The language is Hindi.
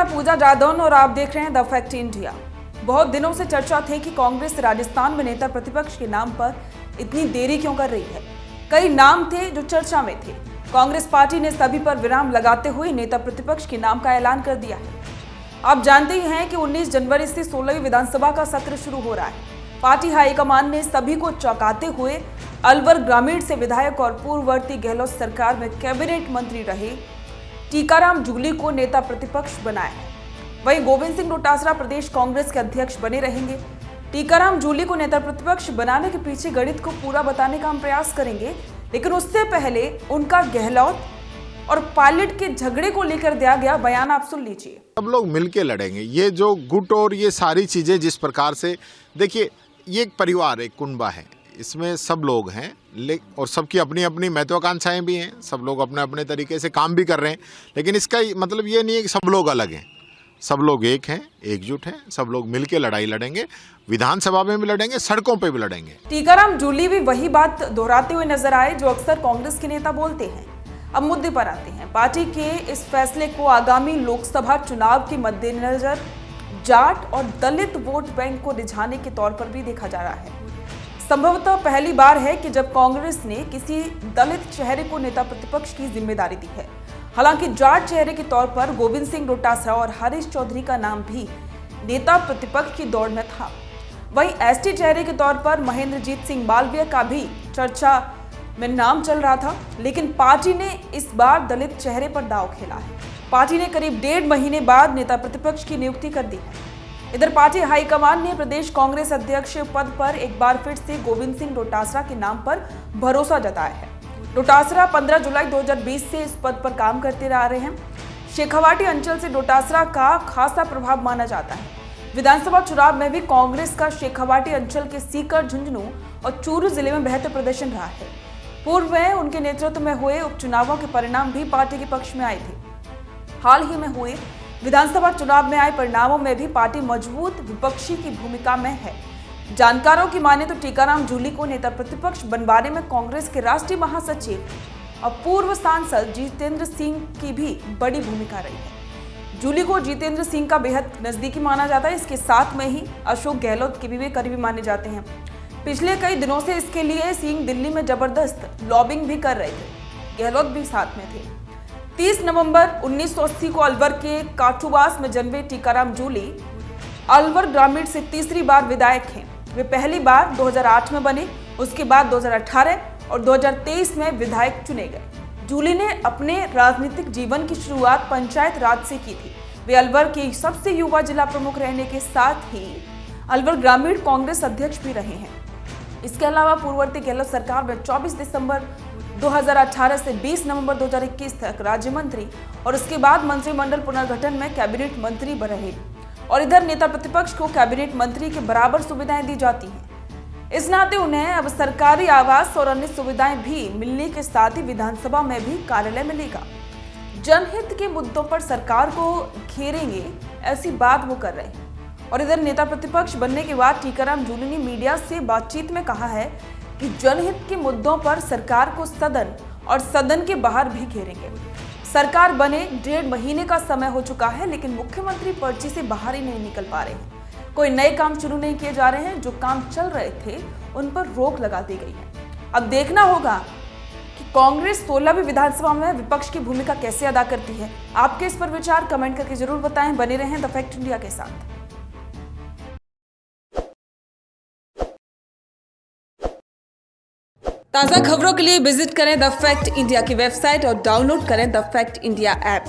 मैं पूजा जादौन और आप देख रहे हैं द फैक्ट इंडिया। बहुत दिनों से चर्चा थी कि कांग्रेस राजस्थान में नेता प्रतिपक्ष के नाम पर इतनी देरी क्यों कर रही है। कई नाम थे जो चर्चा में थे। कांग्रेस पार्टी ने सभी पर विराम लगाते हुए नेता प्रतिपक्ष के नाम का ऐलान कर दिया है। आप जानते ही हैं कि 19 जनवरी से 16वीं विधानसभा का सत्र शुरू हो रहा है। पार्टी हाईकमान ने सभी को चौंकाते हुए अलवर ग्रामीण से विधायक और पूर्ववर्ती गहलोत सरकार में कैबिनेट मंत्री रहे टीकाराम जूली को नेता प्रतिपक्ष बनाया है। वहीं गोविंद सिंह डोटासरा प्रदेश कांग्रेस के अध्यक्ष बने रहेंगे। टीकाराम जूली को नेता प्रतिपक्ष बनाने के पीछे गणित को पूरा बताने का हम प्रयास करेंगे, लेकिन उससे पहले उनका गहलोत और पायलट के झगड़े को लेकर दिया गया बयान आप सुन लीजिए। सब लोग मिलके लड़ेंगे। ये जो गुट और ये सारी चीजें जिस प्रकार से, देखिए ये एक परिवार, एक कुनबा है, इसमें सब लोग हैं और सबकी अपनी अपनी महत्वाकांक्षाएं भी हैं। सब लोग अपने अपने तरीके से काम भी कर रहे हैं, लेकिन इसका मतलब ये नहीं है कि सब लोग अलग हैं। सब लोग एक हैं, एकजुट हैं। सब लोग मिलके लड़ाई लड़ेंगे, विधानसभा में भी लड़ेंगे, सड़कों पे भी लड़ेंगे। टीकाराम जूली भी वही बात दोहराते हुए नजर आए जो अक्सर कांग्रेस के नेता बोलते हैं। अब मुद्दे पर आते हैं। पार्टी के इस फैसले को आगामी लोकसभा चुनाव के मद्देनजर जाट और दलित वोट बैंक को रिझाने के तौर पर भी देखा जा रहा है। संभवतः पहली बार है कि जब कांग्रेस ने किसी दलित चेहरे को नेता प्रतिपक्ष की जिम्मेदारी दी है। हालांकि जाट चेहरे के तौर पर गोविंद सिंह डोटासरा और हरीश चौधरी का नाम भी नेता प्रतिपक्ष की दौड़ में था। वहीं एसटी चेहरे के तौर पर महेंद्रजीत सिंह मालवीय का भी चर्चा में नाम चल रहा था, लेकिन पार्टी ने इस बार दलित चेहरे पर दांव खेला है। पार्टी ने करीब 1.5 महीने बाद नेता प्रतिपक्ष की नियुक्ति कर दी है। इधर पार्टी हाईकमान ने प्रदेश कांग्रेस अध्यक्ष पद पर एक बार फिर से गोविंद सिंह डोटासरा के नाम पर भरोसा जताया है। डोटासरा 15 जुलाई 2020 से इस पद पर काम करते आ रहे हैं। शेखावाटी अंचल से डोटासरा का खासा प्रभाव माना जाता है। विधानसभा चुनाव में भी कांग्रेस का शेखावाटी अंचल के सीकर, झुंझुनू और चूरू जिले में बेहतर प्रदर्शन रहा है। पूर्व में उनके नेतृत्व में हुए उपचुनावों के परिणाम भी पार्टी के पक्ष में आए थे। हाल ही में हुए विधानसभा चुनाव में आए परिणामों में भी पार्टी मजबूत विपक्षी की भूमिका में है। जानकारों की माने तो टीकाराम जूली को नेता प्रतिपक्ष बनवाने में कांग्रेस के राष्ट्रीय महासचिव और पूर्व सांसद जितेंद्र सिंह की भी बड़ी भूमिका रही है। जूली को जितेंद्र सिंह का बेहद नजदीकी माना जाता है। इसके साथ में ही अशोक गहलोत के भी करीबी माने जाते हैं। पिछले कई दिनों से इसके लिए सिंह दिल्ली में जबरदस्त लॉबिंग भी कर रहे थे। गहलोत भी साथ में थे। 30 नवंबर 1980 को अलवर के काठूवास में जन्मे टीकाराम जूली अलवर ग्रामीण से तीसरी बार विधायक हैं। वे पहली बार 2008 में बने, उसके बाद 2018 और 2023 में विधायक चुने गए। जूली ने अपने राजनीतिक जीवन की शुरुआत पंचायत राज से की थी। वे अलवर के सबसे युवा जिला प्रमुख रहने के साथ ही अलवर ग्रामीण कांग्रेस अध्यक्ष भी रहे हैं। इसके अलावा पूर्ववर्ती गहलोत सरकार में 24 दिसंबर 2018 से 20 नवंबर 2021 तक राज्य मंत्री और उसके बाद मंत्रिमंडल पुनर्गठन में कैबिनेट मंत्री रहे। और इधर नेता प्रतिपक्ष को कैबिनेट मंत्री के बराबर सुविधाएं दी जाती हैं। इस नाते उन्हें अब सरकारी आवास और अन्य सुविधाएं भी मिलने के साथ ही विधानसभा में भी कार्यालय मिलेगा। जनहित के मुद्दों पर सरकार को घेरेंगे, ऐसी बात वो कर रहे हैं। और इधर नेता प्रतिपक्ष बनने के बाद टीकाराम जूली ने मीडिया से बातचीत में कहा है कि जनहित के मुद्दों पर सरकार को सदन और सदन के बाहर भी घेरेंगे। सरकार बने 1.5 महीने का समय हो चुका है, लेकिन मुख्यमंत्री पर्ची से बाहर ही नहीं निकल पा रहे हैं। कोई नए काम शुरू नहीं किए जा रहे हैं। जो काम चल रहे थे उन पर रोक लगा दी गई है। अब देखना होगा कि कांग्रेस 16वीं विधानसभा में विपक्ष की भूमिका कैसे अदा करती है। आपके इस पर विचार कमेंट करके जरूर बताएं। बने रहें द फैक्ट इंडिया के साथ। ताज़ा खबरों के लिए विजिट करें द फैक्ट इंडिया की वेबसाइट और डाउनलोड करें द फैक्ट इंडिया ऐप।